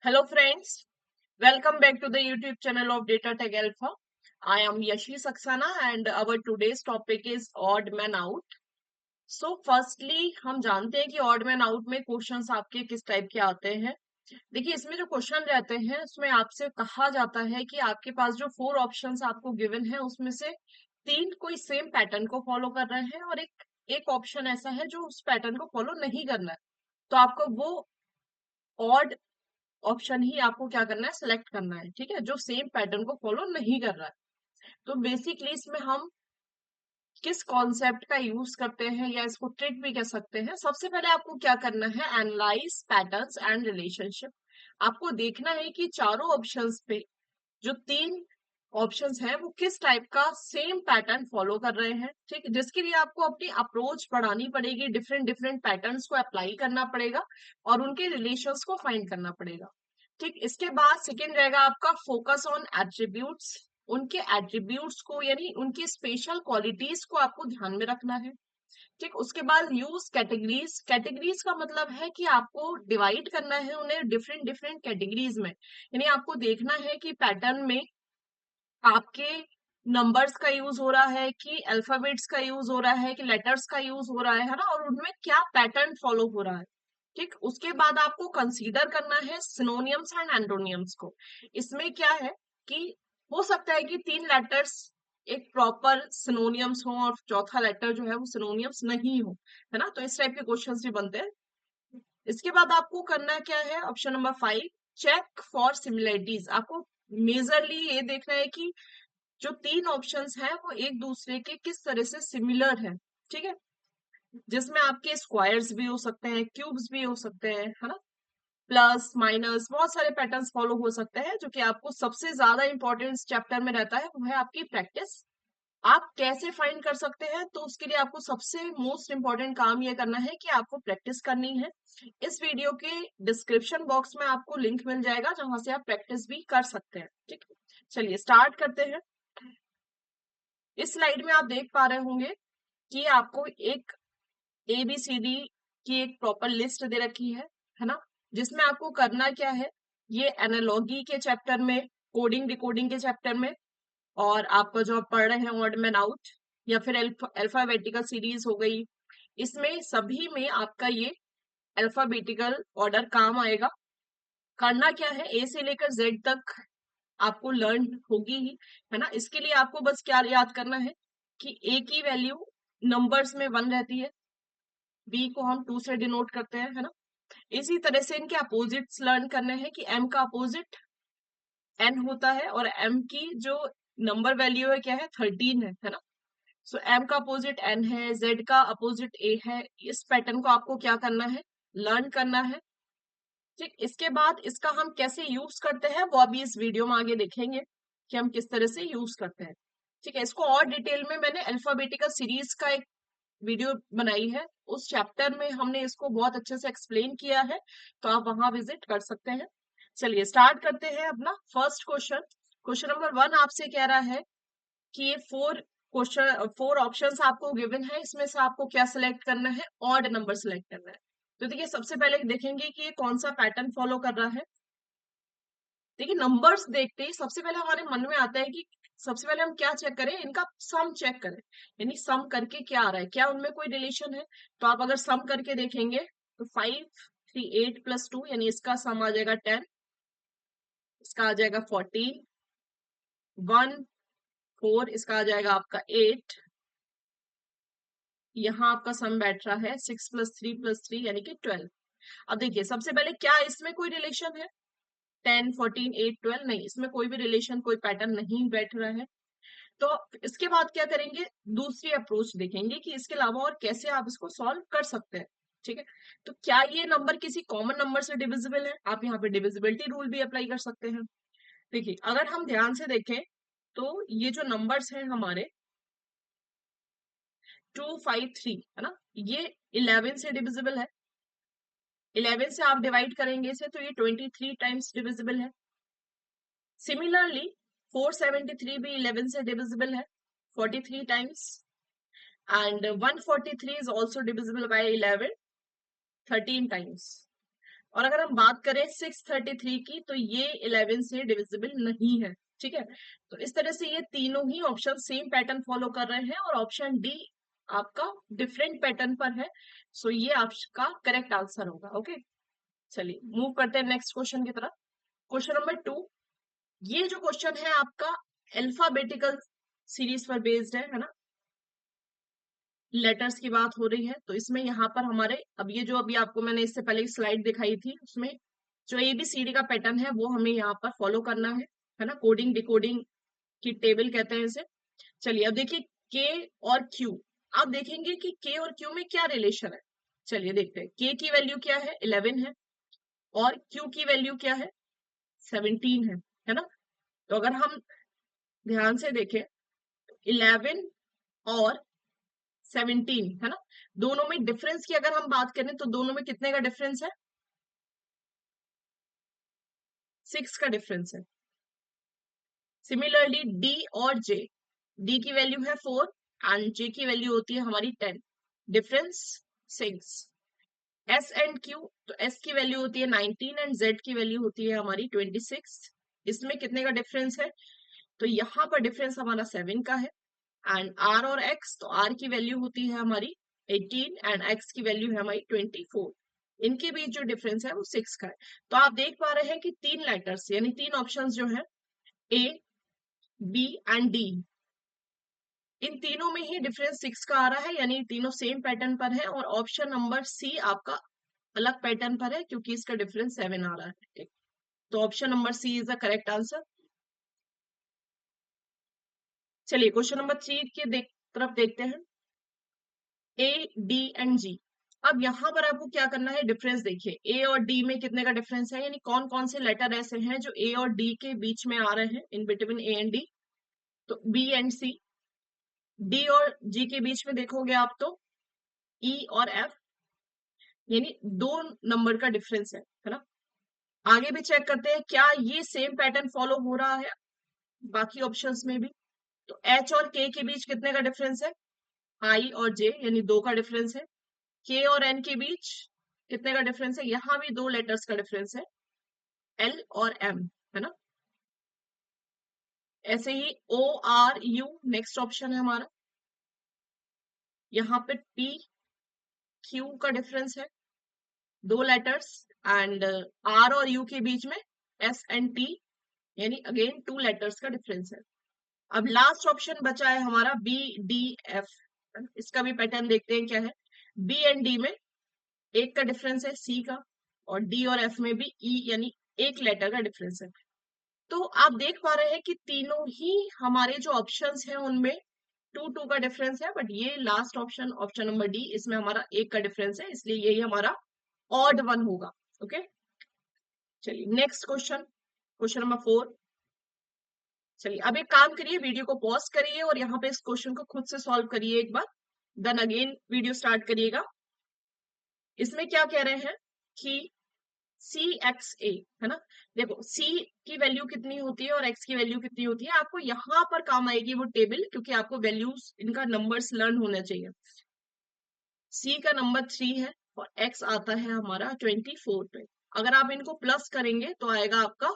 Hello friends, welcome back to the YouTube channel of Data Tech Alpha. I am Yashi Saxena and our today's topic is odd man out. So firstly हम जानते हैं कि odd man out में questions आपके किस type के आते हैं। देखिए इसमें जो क्वेश्चन रहते हैं उसमें आपसे कहा जाता है कि आपके पास जो 4 ऑप्शंस आपको गिवन है उसमें से 3 कोई सेम पैटर्न को फॉलो कर रहे हैं और एक ऑप्शन ऐसा है जो उस पैटर्न को फॉलो नहीं करना है। तो आपको वो ऑड ऑप्शन ही आपको क्या करना है, सिलेक्ट करना है। ठीक है, जो सेम पैटर्न को फॉलो नहीं कर रहा है। तो बेसिकली इसमें हम किस कॉन्सेप्ट का यूज करते हैं या इसको ट्रिक भी कह सकते हैं। सबसे पहले आपको क्या करना है, एनालाइज पैटर्न्स एंड रिलेशनशिप। आपको देखना है कि चारों ऑप्शंस पे जो 3 ऑप्शंस हैं वो किस टाइप का सेम पैटर्न फॉलो कर रहे हैं। ठीक है, जिसके लिए आपको अपनी अप्रोच बढ़ानी पड़ेगी, डिफरेंट डिफरेंट पैटर्न्स को अप्लाई करना पड़ेगा और उनके रिलेशंस को फाइंड करना पड़ेगा। ठीक, इसके बाद सेकेंड रहेगा आपका फोकस ऑन एट्रीब्यूट्स। उनके एट्रीब्यूट्स को यानी उनकी स्पेशल क्वालिटीज को आपको ध्यान में रखना है। ठीक, उसके बाद यूज कैटेगरीज। कैटेगरीज का मतलब है कि आपको डिवाइड करना है उन्हें डिफरेंट डिफरेंट कैटेगरीज में। यानी आपको देखना है कि पैटर्न में आपके नंबर्स का यूज हो रहा है कि अल्फाबेट्स का यूज हो रहा है कि लेटर्स का यूज हो रहा है ना, और उनमें क्या पैटर्न फॉलो हो रहा है। ठीक, उसके बाद आपको कंसीडर करना है सिनोनियम्स एंड एंटोनियम्स को। इसमें क्या है कि हो सकता है कि 3 लेटर्स एक प्रॉपर सिनोनियम्स हो और चौथा लेटर जो है वो सिनोनियम्स नहीं हो, है ना। तो इस टाइप के क्वेश्चंस भी बनते हैं। इसके बाद आपको करना क्या है, option number 5, check for similarities. आपको मेजरली ये देखना है कि जो 3 ऑप्शंस हैं वो एक दूसरे के किस तरह से सिमिलर है। ठीक है, जिसमें आपके स्क्वायर्स भी हो सकते हैं, क्यूब्स भी हो सकते हैं, है ना, प्लस माइनस बहुत सारे पैटर्न्स फॉलो हो सकते हैं। जो कि आपको सबसे ज्यादा इंपॉर्टेंस चैप्टर में रहता है वो है आपकी प्रैक्टिस। आप कैसे फाइंड कर सकते हैं, तो उसके लिए आपको सबसे मोस्ट इम्पोर्टेंट काम ये करना है कि आपको प्रैक्टिस करनी है। इस वीडियो के डिस्क्रिप्शन बॉक्स में आपको लिंक मिल जाएगा जहां से आप प्रैक्टिस भी कर सकते हैं। ठीक है, चलिए स्टार्ट करते हैं। इस स्लाइड में आप देख पा रहे होंगे कि आपको एक ABCD की एक प्रॉपर लिस्ट दे रखी है ना। जिसमें आपको करना क्या है, ये एनालॉगी के चैप्टर में, कोडिंग डिकोडिंग के चैप्टर में, और आपका जो आप पढ़ रहे हैं ऑड मैन आउट या फिर अल्फाबेटिकल सीरीज हो गई, इसमें सभी में आपका ये अल्फाबेटिकल ऑर्डर काम आएगा। करना क्या है, ए से लेकर जेड तक आपको लर्न होगी ही, है ना। इसके लिए आपको बस क्या याद करना है कि ए की वैल्यू नंबर्स में 1 रहती है, बी को हम 2 से डिनोट करते हैं, है ना। इसी तरह से इनके अपोजिट्स लर्न करने हैं कि एम का अपोजिट एन होता है और एम की जो नंबर वैल्यू है क्या है, 13 है ना। सो एम का अपोजिट एन है, जेड का अपोजिट ए है। इस पैटर्न को आपको क्या करना है, लर्न करना है। ठीक, इसके बाद इसका हम कैसे यूज करते हैं वो अभी इस वीडियो में आगे देखेंगे कि हम किस तरह से यूज करते हैं। ठीक है, इसको और डिटेल में मैंने अल्फाबेटिकल सीरीज का एक वीडियो बनाई है, उस चैप्टर में हमने इसको बहुत अच्छे से एक्सप्लेन किया है, तो आप वहां विजिट कर सकते हैं। चलिए स्टार्ट करते हैं अपना फर्स्ट क्वेश्चन। क्वेश्चन नंबर 1 आपसे कह रहा है कि ये 4 ऑप्शंस आपको गिवन है, इसमें से आपको क्या सिलेक्ट करना है, ऑड नंबर सिलेक्ट करना है। तो देखिए सबसे पहले देखेंगे कि ये कौन सा पैटर्न फॉलो कर रहा है। देखिए नंबर्स देखते ही सबसे पहले हमारे मन में आता है कि सबसे पहले हम क्या चेक करें, इनका सम चेक करें। यानी सम करके क्या आ रहा है, क्या उनमें कोई रिलेशन है। तो आप अगर सम करके देखेंगे तो 5 3 8 प्लस 2 यानी इसका सम आ जाएगा 10, इसका आ जाएगा 14, 1 4 इसका आ जाएगा आपका 8, यहाँ आपका सम बैठ रहा है 6 प्लस 3 यानी कि 12। अब देखिए सबसे पहले क्या इसमें कोई रिलेशन है, 10 14 8 12 नहीं, इसमें कोई भी रिलेशन कोई पैटर्न नहीं बैठ रहा है। तो इसके बाद क्या करेंगे, दूसरी अप्रोच देखेंगे कि इसके अलावा और कैसे आप इसको सॉल्व कर सकते हैं। ठीक है, तो क्या ये नंबर किसी कॉमन नंबर से डिविजिबल है, आप यहाँ पे डिविजिबिलिटी रूल भी अप्लाई कर सकते हैं। देखिए अगर हम ध्यान से देखें तो ये जो नंबर्स हैं हमारे 2 5 3 है ना, ये 11 से डिविजिबल है। 11 से आप डिवाइड करेंगे इसे तो ये 23 टाइम्स डिविजिबल है। सिमिलरली 473 भी 11 से डिविजिबल है 43 times, and 143 is also divisible by 11 13 times. और अगर हम बात करें 633 की, तो ये 11 से डिविजिबल नहीं है। ठीक है, तो इस तरह से ये तीनों ही ऑप्शन सेम पैटर्न फॉलो कर रहे हैं और ऑप्शन डी आपका डिफरेंट पैटर्न पर है। सो ये आपका करेक्ट आंसर होगा। ओके, चलिए मूव करते हैं नेक्स्ट क्वेश्चन की तरफ। क्वेश्चन नंबर 2, ये जो क्वेश्चन है आपका अल्फाबेटिकल सीरीज पर बेस्ड है ना, लेटर्स की बात हो रही है। तो इसमें यहाँ पर हमारे अब ये जो अभी आपको मैंने इससे पहले स्लाइड दिखाई थी, उसमें जो ABCD का पैटर्न है वो हमें यहाँ पर फॉलो करना है ना, कोडिंग डिकोडिंग की टेबल कहते हैं इसे। चलिए अब देखिए के और क्यू, आप देखेंगे कि के और क्यू में क्या रिलेशन है। चलिए देखते हैं, के की वैल्यू क्या है, 11 है, और क्यू की वैल्यू क्या है, 17 है ना। तो अगर हम ध्यान से देखें, 11 और 17 है ना, दोनों में डिफरेंस की अगर हम बात करें तो दोनों में कितने का डिफरेंस है, 6 का डिफरेंस है। सिमिलरली डी और जे, डी की वैल्यू है 4 एंड जे की वैल्यू होती है हमारी 10, डिफरेंस 6। एस एंड क्यू, तो एस की वैल्यू होती है 19 एंड जेड की वैल्यू होती है हमारी 26। इसमें कितने का डिफरेंस है, तो यहाँ पर डिफरेंस हमारा 7 का है। एंड आर और एक्स, तो आर की वैल्यू होती है हमारी 18 एंड एक्स की वैल्यू है हमारी 24। इनके बीच जो डिफरेंस है वो 6 का है। तो आप देख पा रहे हैं कि तीन लेटर्स यानी तीन ऑप्शंस जो है ए, बी एंड डी, इन तीनों में ही डिफरेंस 6 का आ रहा है, यानी तीनों सेम पैटर्न पर है। और ऑप्शन नंबर सी आपका अलग पैटर्न पर है क्योंकि इसका डिफरेंस 7 आ रहा है। ठीक, तो option number C is the correct answer. चलिए क्वेश्चन नंबर 3 के तरफ देखते हैं, ए, डी एंड जी। अब यहाँ पर आपको क्या करना है, डिफरेंस देखिए, ए और डी में कितने का डिफरेंस है, यानी कौन कौन से लेटर ऐसे हैं जो ए और डी के बीच में आ रहे हैं, in between A and D. तो बी एंड सी। डी और जी के बीच में देखोगे आप तो ई और एफ, यानी 2 नंबर का डिफरेंस है ना। आगे भी चेक करते हैं क्या ये सेम पैटर्न फॉलो हो रहा है बाकी ऑप्शंस में भी। तो एच और के के बीच कितने का डिफरेंस है, आई और जे, यानी 2 का डिफरेंस है। के और एन के बीच कितने का डिफरेंस है, यहाँ भी 2 लेटर्स का डिफरेंस है, एल और एम, है ना। ऐसे ही O R U next option है हमारा, यहाँ पे पी क्यू का डिफरेंस है, 2 लेटर्स। एंड आर और यू के बीच में एस एंड टी, यानी अगेन 2 लेटर्स का डिफरेंस है। अब लास्ट ऑप्शन बचा है हमारा बी डी एफ, इसका भी पैटर्न देखते हैं क्या है। बी एंड डी में 1 का डिफरेंस है सी का, और डी और एफ में भी ई यानी 1 लेटर का डिफरेंस है। तो आप देख पा रहे हैं कि तीनों ही हमारे जो ऑप्शंस हैं उनमें 2 का डिफरेंस है, बट ये last option option number D, इसमें हमारा 1 का डिफरेंस है, इसलिए यही हमारा ऑड वन होगा। ओके, चलिए नेक्स्ट क्वेश्चन, क्वेश्चन नंबर 4। चलिए अब एक काम करिए, वीडियो को पॉज करिए और यहाँ पे इस क्वेश्चन को खुद से सॉल्व करिए एक बार, देन अगेन वीडियो स्टार्ट करिएगा। इसमें क्या कह रहे हैं कि सी एक्स ए, है ना। देखो सी की वैल्यू कितनी होती है और एक्स की वैल्यू कितनी होती है, आपको यहाँ पर काम आएगी वो टेबल, क्योंकि आपको वैल्यूज इनका नंबर्स लर्न होना चाहिए। सी का नंबर 3 है और एक्स आता है हमारा 24 पे। अगर आप इनको प्लस करेंगे तो आएगा आपका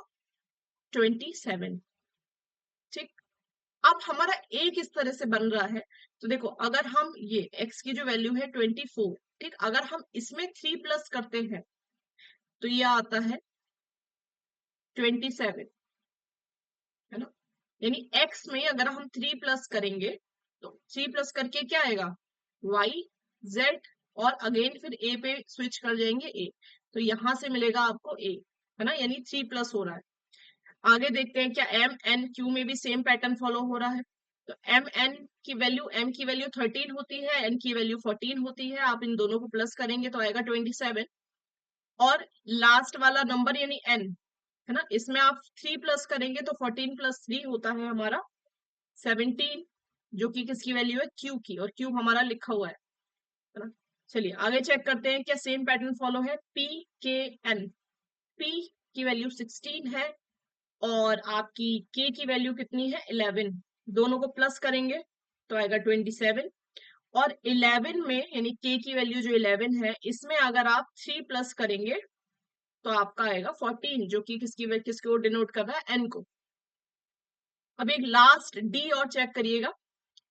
27। ठीक, अब हमारा ए किस तरह से बन रहा है, तो देखो अगर हम ये x की जो वैल्यू है 24, ठीक, अगर हम इसमें 3 प्लस करते हैं तो ये आता है 27, है ना। यानी x में अगर हम 3 प्लस करेंगे तो 3 प्लस करके क्या आएगा, y, z, और अगेन फिर a पे स्विच कर जाएंगे a, तो यहां से मिलेगा आपको a, है ना, यानी 3 प्लस हो रहा है। आगे देखते हैं क्या एम एन क्यू में भी सेम पैटर्न फॉलो हो रहा है। तो एम एन की वैल्यू, एम की वैल्यू 13 होती है, एन की वैल्यू 14 होती है, आप इन दोनों को प्लस करेंगे तो आएगा 27। और लास्ट वाला नंबर यानी एन, है ना, इसमें आप 3 प्लस करेंगे तो 14 प्लस 3 होता है हमारा 17, जो कि किसकी वैल्यू है, क्यू की, और क्यू हमारा लिखा हुआ है ना। चलिए आगे चेक करते हैं क्या सेम पैटर्न फॉलो है। पी के एन, पी की वैल्यू 16 है और आपकी k की वैल्यू कितनी है, 11, दोनों को प्लस करेंगे तो आएगा 27। और 11 में यानी k की वैल्यू जो 11 है, इसमें अगर आप 3 प्लस करेंगे तो आपका आएगा 14, जो कि किसको डिनोट कर रहा है, एन को। अब एक लास्ट डी और चेक करिएगा,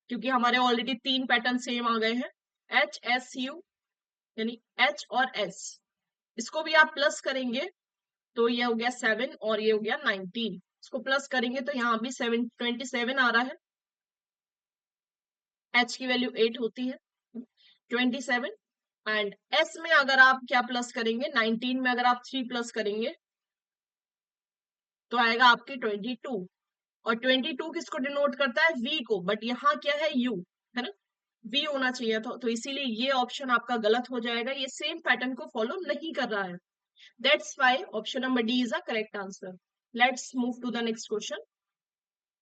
क्योंकि हमारे ऑलरेडी 3 पैटर्न सेम आ गए हैं। एच एस यू यानी एच और एस, इसको भी आप प्लस करेंगे तो ये हो गया 7 और ये हो गया 19। इसको प्लस करेंगे तो यहाँ भी 27 आ रहा है। एच की वैल्यू 8 होती है, 27। एंड एस में अगर आप क्या प्लस करेंगे, 19 में अगर आप 3 प्लस करेंगे तो आएगा आपकी 22। और 22 किसको डिनोट करता है, वी को, बट यहाँ क्या है, यू है ना, वी होना चाहिए था, तो इसीलिए ये ऑप्शन आपका गलत हो जाएगा, ये सेम पैटर्न को फॉलो नहीं कर रहा है। That's why option number D is a correct answer. Let's move to the next question.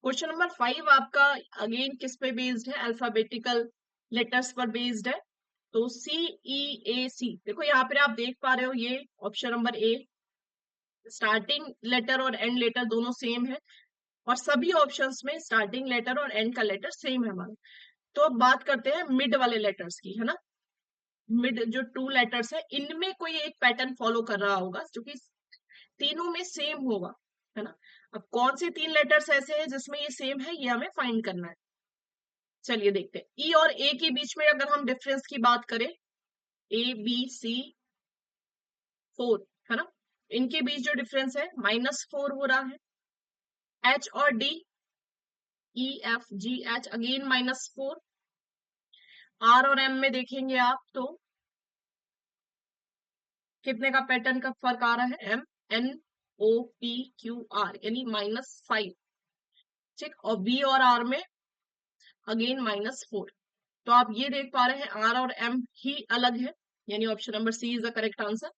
Question number 5 आपका अगेन किस पे बेस्ड है, अल्फाबेटिकल लेटर्स पर बेस्ड है। तो सी ई ए सी, देखो यहाँ पे आप देख पा रहे हो, ये option number A, starting letter और एंड लेटर दोनों सेम है, और सभी ऑप्शंस में स्टार्टिंग लेटर और एंड का लेटर सेम है हमारा। तो अब बात करते हैं मिड वाले लेटर्स की, है ना। मिड जो 2 लेटर्स है, इनमें कोई एक पैटर्न फॉलो कर रहा होगा जो कि तीनों में सेम होगा, है ना। अब कौन से 3 लेटर्स ऐसे हैं जिसमें ये सेम है, ये हमें फाइंड करना है। चलिए देखते हैं। ई और ए के बीच में अगर हम डिफरेंस की बात करें, ए बी सी 4, है ना, इनके बीच जो डिफरेंस है -4 हो रहा है। एच और D, E F G H, again -4। R और एम में देखेंगे आप तो कितने का पैटर्न का फर्क आ रहा है, M N O P Q R यानी -5, ठीक। और बी और आर में अगेन -4। तो आप ये देख पा रहे हैं आर और एम ही अलग है, यानी option number C is the correct answer.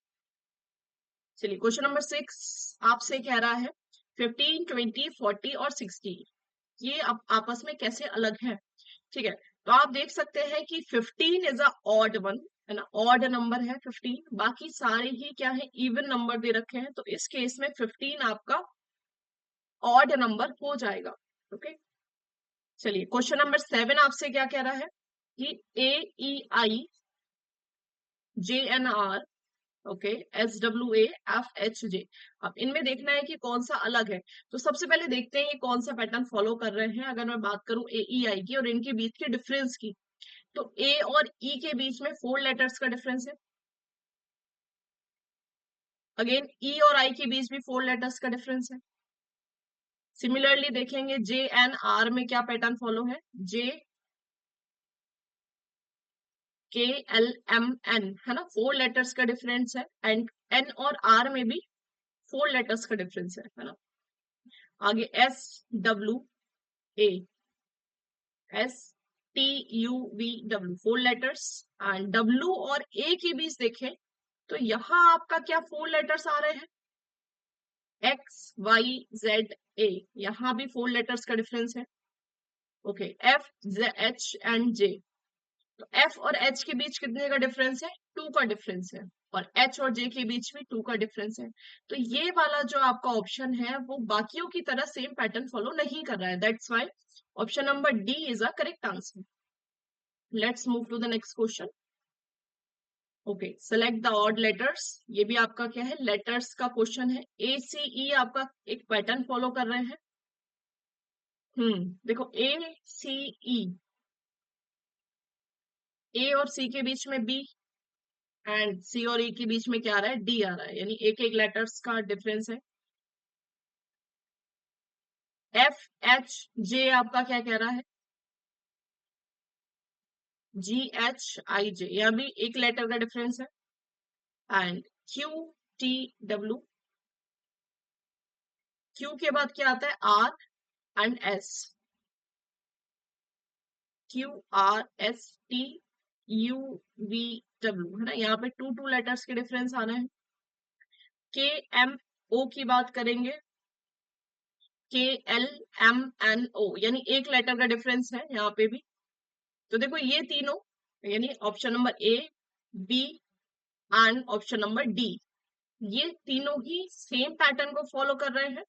चलिए क्वेश्चन नंबर 6 आपसे कह रहा है 15, 20, 40 और 60 ये आपस में कैसे अलग है, ठीक है। तो आप देख सकते हैं कि 15 इज अ ऑड वन, है ना, ऑड नंबर है 15, बाकी सारे ही क्या है, इवन नंबर दे रखे हैं, तो इस केस में 15 आपका ऑड नंबर हो जाएगा। ओके, चलिए क्वेश्चन नंबर 7 आपसे क्या कह रहा है कि A E I J N R, okay, S W A F H J. अब इनमें देखना है कि कौन सा अलग है। तो सबसे पहले देखते हैं ये कौन सा पैटर्न फॉलो कर रहे हैं। अगर मैं बात करूं ए ई आई की और इनके बीच के डिफरेंस की, तो ए और ई के बीच में 4 लेटर्स का डिफरेंस है। अगेन ई और आई के बीच भी 4 लेटर्स का डिफरेंस है। सिमिलरली देखेंगे जे एन आर में क्या पैटर्न फॉलो है, जे के एल एम एन, है ना, 4 लेटर्स का डिफरेंस है। एंड एन और आर में भी 4 लेटर्स का डिफरेंस है ना। आगे S W A, S T U V W, 4 letters. And W और ए के बीच देखें तो यहाँ आपका क्या 4 लेटर्स आ रहे हैं, एक्स वाई जेड ए, यहाँ भी 4 लेटर्स का डिफरेंस है। ओके, एफ एच एंड जे, तो एफ और एच के बीच कितने का डिफरेंस है, 2 का डिफरेंस है। और एच और जे के बीच भी 2 का डिफरेंस है। तो ये वाला जो आपका ऑप्शन है वो बाकियों की तरह सेम पैटर्न फॉलो नहीं कर रहा है। That's why option number D is a correct answer. Let's move to the next question. Okay, select the odd letters, ये भी आपका क्या है, लेटर्स का क्वेश्चन है। ए सी ई आपका एक पैटर्न फॉलो कर रहे हैं। देखो ए सी ई, ए और सी के बीच में बी, एंड सी और ई के बीच में क्या आ रहा है, डी आ रहा है, यानी एक एक लेटर्स का डिफरेंस है। एफ एच जे आपका क्या कह रहा है, जी एच आई जे, यह भी एक लेटर का डिफरेंस है। And Q T W, Q के बाद क्या आता है, R and S, Q R S T U V W, है ना, यहाँ पे 2 लेटर्स के डिफरेंस आ रहे हैं। के एम ओ की बात करेंगे, के एल एम एन ओ, यानी एक लेटर का डिफरेंस है यहाँ पे भी। तो देखो ये तीनों, यानी option number A, B and option number D, ये तीनों ही सेम पैटर्न को फॉलो कर रहे हैं।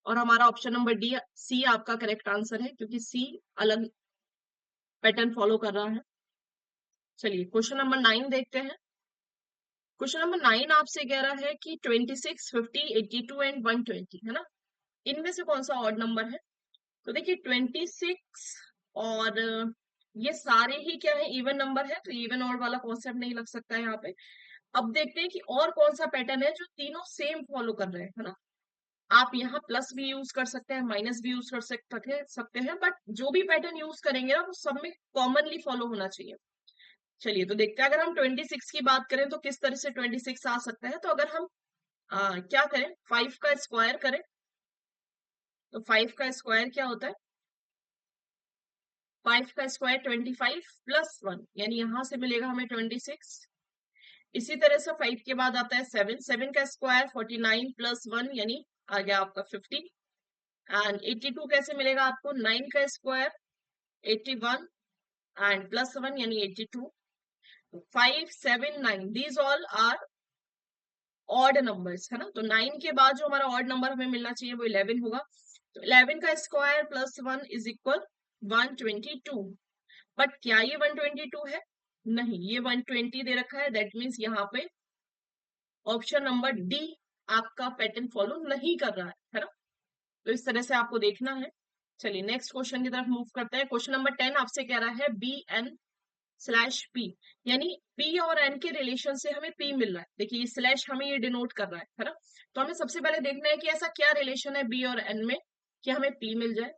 और हमारा ऑप्शन नंबर डी सी आपका करेक्ट आंसर है, क्योंकि सी अलग पैटर्न फॉलो कर रहा है। चलिए क्वेश्चन नंबर 9 देखते हैं। क्वेश्चन नंबर 9 आपसे कह रहा है कि 26, 50, 82 एंड 120 है ना, इनमें से कौन सा ऑड नंबर है। तो देखिए 26 और ये सारे ही क्या है, इवन नंबर है, तो इवन ऑड वाला कॉन्सेप्ट नहीं लग सकता है यहाँ पे। अब देखते हैं कि और कौन सा पैटर्न है जो तीनों सेम फॉलो कर रहे हैं, है ना। आप यहाँ प्लस भी यूज कर सकते हैं, माइनस भी यूज कर सकते हैं, बट जो भी पैटर्न यूज करेंगे ना वो सब में कॉमनली फॉलो होना चाहिए। चलिए तो देखते हैं, अगर हम 26 की बात करें तो किस तरह से 26 आ सकता है। तो अगर हम क्या करें, 5 का स्क्वायर करें, तो 5 का स्क्वायर क्या होता है, 5 का स्क्वायर 25 प्लस 1, यानी यहां से मिलेगा हमें 26। इसी तरह से 5 के बाद आता है 7, 7 का स्क्वायर 49 प्लस 1, यानी आ गया आपका 50। एंड 82 कैसे मिलेगा आपको, 9 का स्क्वायर 81 एंड प्लस 1 यानी 82। 5, 7, 9 these all are odd numbers, है ना। तो 9 के बाद जो हमारा ऑड नंबर हमें मिलना चाहिए वो 11 होगा। तो 11 का square plus 1 is equal 122। But क्या ये 122 है, नहीं, ये 120 दे रखा है। दैट मीन्स यहाँ पे ऑप्शन नंबर डी आपका पैटर्न फॉलो नहीं कर रहा है ना। तो इस तरह से आपको देखना है। चलिए नेक्स्ट क्वेश्चन की तरफ मूव करते हैं। क्वेश्चन नंबर 10 आपसे कह रहा है बी एन स्लैश पी, यानी पी और एन के रिलेशन से हमें पी मिल रहा है। देखिए ये स्लैश हमें ये डिनोट कर रहा है ना। तो हमें सबसे पहले देखना है कि ऐसा क्या रिलेशन है बी और एन में कि हमें पी मिल जाए।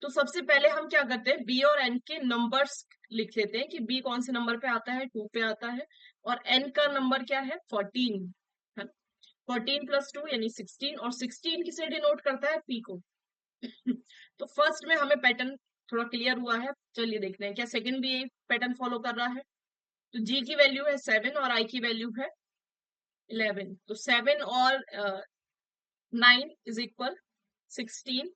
तो सबसे पहले हम क्या करते हैं, बी और एन के नंबर्स लिख लेते हैं कि बी कौन से नंबर पे आता है, 2 पे आता है, और एन का नंबर क्या है, 14 है। 14 प्लस 2 यानी 16, और 16 किसे डिनोट करता है, पी को। तो फर्स्ट में हमें पैटर्न थोड़ा क्लियर हुआ है। चलिए देखते हैं क्या सेकंड भी यही पैटर्न फॉलो कर रहा है। तो जी की वैल्यू है 7 और आई की वैल्यू है 11। तो 7 और 9 इज इक्वल 16,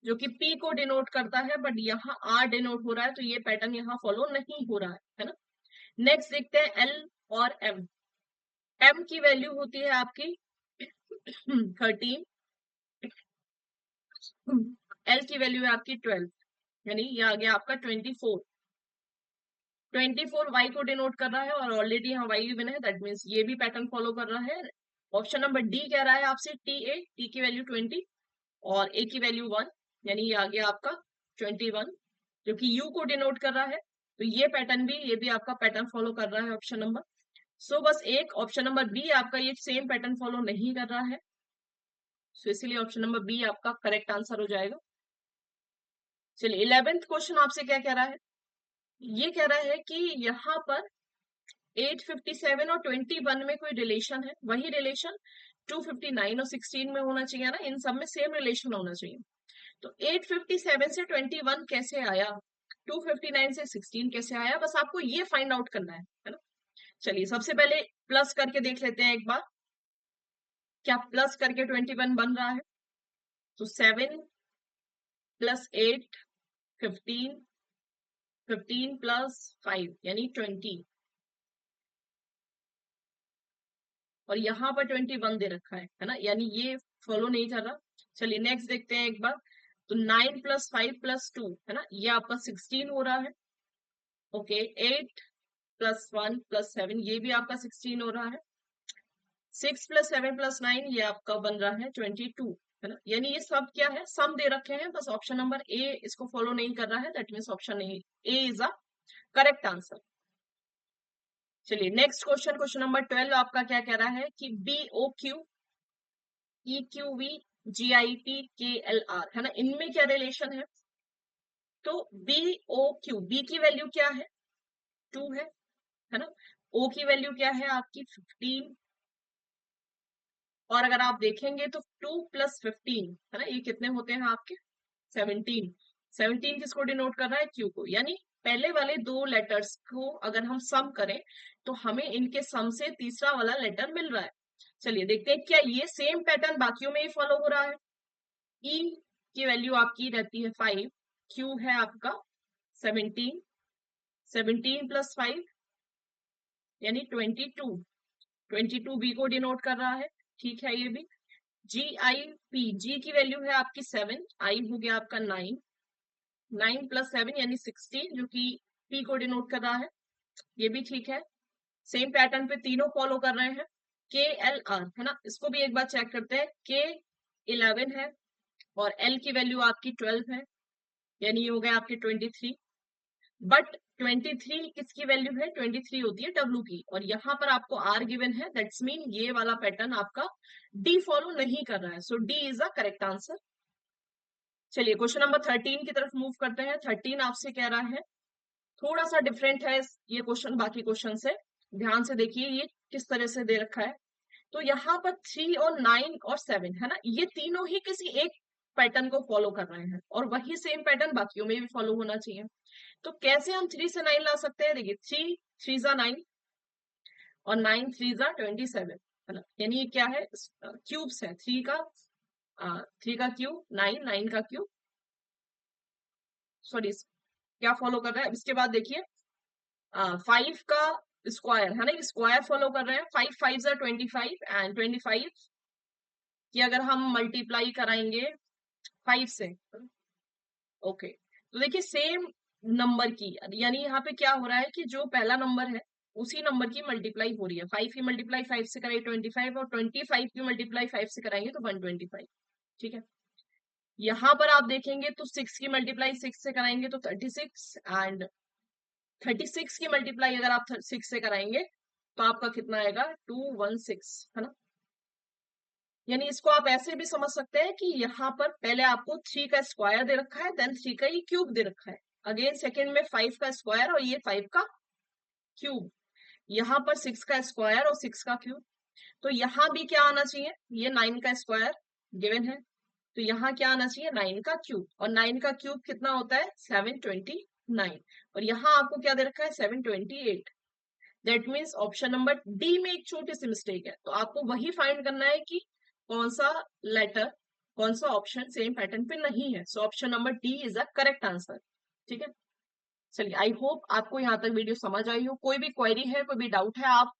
जो कि पी को डिनोट करता है, बट यहाँ आर डिनोट हो रहा है, तो ये पैटर्न यहाँ फॉलो नहीं हो रहा है ना। नेक्स्ट देखते हैं एल और एम। एम की वैल्यू होती है आपकी 13, एल की वैल्यू है आपकी 12, यानी ये आ गया आपका 24। 24 वाई को डिनोट कर रहा है और ऑलरेडी यहाँ वाई गिवन है, दैट मीन्स ये भी पैटर्न फॉलो कर रहा है। ऑप्शन नंबर डी कह रहा है आपसे टी ए, टी की वैल्यू 20 और ए की वैल्यू 1, यानी ये आ गया आपका 21, जो कि यू को डिनोट कर रहा है। तो ये पैटर्न भी, ये भी आपका पैटर्न फॉलो कर रहा है ऑप्शन नंबर। सो बस एक ऑप्शन नंबर बी आपका ये सेम पैटर्न फॉलो नहीं कर रहा है, सो इसीलिए ऑप्शन नंबर बी आपका करेक्ट आंसर हो जाएगा। चलिए 11th क्वेश्चन आपसे क्या कह रहा है, ये कह रहा है कि यहाँ पर 857 और 21 में कोई रिलेशन है, वही रिलेशन 259 और 16 में होना चाहिए ना, इन सब में सेम रिलेशन होना चाहिए। तो 857 से 21 कैसे आया, 259 से 16 कैसे आया, बस आपको ये फाइंड आउट करना है ना। चलिए सबसे पहले प्लस करके देख लेते हैं एक बार, क्या प्लस करके 21 बन रहा है। तो 7 प्लस 8 15, 15 प्लस 5 यानी 20, और यहाँ पर 21 दे रखा है ना, यानी ये फॉलो नहीं कर रहा। चलिए नेक्स्ट देखते हैं एक बार। तो 9 प्लस 5 प्लस 2 है ना, ये आपका 16 हो रहा है। ओके 8 प्लस 1 प्लस 7 ये भी आपका 16 हो रहा है। 6 प्लस 7 प्लस 9 ये आपका बन रहा है 22, है ना। यानी ये सब क्या है, सम दे रखे हैं, बस ऑप्शन नंबर ए इसको फॉलो नहीं कर रहा है, that means option A is a correct answer. चलिए नेक्स्ट क्वेश्चन, क्वेश्चन नंबर 12 आपका क्या कह रहा है कि B O Q E Q V G I P K L R, है ना, इनमें क्या रिलेशन है। तो बी ओ क्यू, बी की वैल्यू क्या है, 2 है ना। ओ की वैल्यू क्या है आपकी 15, और अगर आप देखेंगे तो 2 प्लस 15 है ना, ये कितने होते हैं आपके 17। 17 किसको डिनोट कर रहा है, क्यू को, यानी पहले वाले दो लेटर्स को अगर हम सम करें तो हमें इनके सम से तीसरा वाला लेटर मिल रहा है। चलिए देखते हैं क्या ये सेम पैटर्न बाकियों में ही फॉलो हो रहा है। ई की वैल्यू आपकी रहती है 5, क्यू है आपका 17, 17 प्लस 5 यानी 22, 22 बी को डिनोट कर रहा है, ठीक है ये भी। जी आई पी, जी की वैल्यू है आपकी 7, आई हो गया आपका 9, 9 प्लस 7 यानी 16, जो कि पी को डिनोट कर रहा है, ये भी ठीक है। सेम पैटर्न पे तीनों फॉलो कर रहे हैं। के एल आर है ना, इसको भी एक बार चेक करते हैं। के 11 है और एल की वैल्यू आपकी 12 है, यानी ये हो गए आपके 23। बट 23 किसकी वैल्यू है? 23 होती है डब्ल्यू की, और यहाँ पर आपको आर गिवन है, दैट्स मीन ये वाला पैटर्न आपका डी फॉलो नहीं कर रहा है। So D is the correct answer. चलिए क्वेश्चन नंबर 13 की तरफ मूव करते हैं। 13 आपसे कह रहा है, थोड़ा सा डिफरेंट है ये क्वेश्चन बाकी क्वेश्चन से। ध्यान से देखिए ये किस तरह से दे रखा है। तो यहाँ पर 3 और 9 और 7 है ना, ये तीनों ही किसी एक पैटर्न को फॉलो कर रहे हैं, और वही सेम पैटर्न बाकियों में भी फॉलो होना चाहिए। तो कैसे हम 3 से 9 ला सकते हैं? देखिए 3 3 जा 9 और 9 3 जा 27 है ना, यानी ये क्या है? क्यूब्स है। 3 का क्यूब 9, 9 का क्यूब, सॉरी क्या फॉलो कर रहा है। इसके बाद देखिए 5 का स्क्वायर है ना, स्क्वायर फॉलो कर रहे हैं। 5 5 जा 25 एंड 25 की अगर हम मल्टीप्लाई कराएंगे 5 से, ओके, तो देखिए सेम नंबर की, यानी यहाँ पे क्या हो रहा है कि जो पहला नंबर है उसी नंबर की मल्टीप्लाई हो रही है। 5 की मल्टीप्लाई 5 से कराइए 25, और 25 की मल्टीप्लाई 5 से कराएंगे तो 125। ठीक है, यहाँ पर आप देखेंगे तो 6 की मल्टीप्लाई 6 से कराएंगे तो 36, एंड 36 की मल्टीप्लाई अगर आप 6 से कराएंगे तो आपका कितना आएगा? 216 है ना। यानी इसको आप ऐसे भी समझ सकते हैं कि यहाँ पर पहले आपको 3 का स्क्वायर दे रखा है, देन 3 का ये क्यूब दे रखा है। अगेन सेकंड में 5 का स्क्वायर और ये 5 का क्यूब, यहाँ पर 6 का स्क्वायर और 6 का क्यूब। तो यहाँ भी क्या आना चाहिए? ये 9 का स्क्वायर गिवन है, तो यहाँ क्या आना चाहिए? 9 का क्यूब, और 9 का क्यूब कितना होता है? 729, और यहाँ आपको क्या दे रखा है? 728। That means option number D में एक छोटी सी मिस्टेक है, तो आपको वही फाइंड करना है कि कौन सा लेटर, कौन सा ऑप्शन सेम पैटर्न पे नहीं है। So option number D is a correct answer. ठीक है, चलिए आई होप आपको यहाँ तक वीडियो समझ आई हो। कोई भी क्वेरी है, कोई भी डाउट है, आप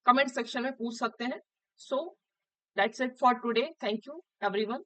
कमेंट सेक्शन में पूछ सकते हैं। So that's it for today. Thank you everyone.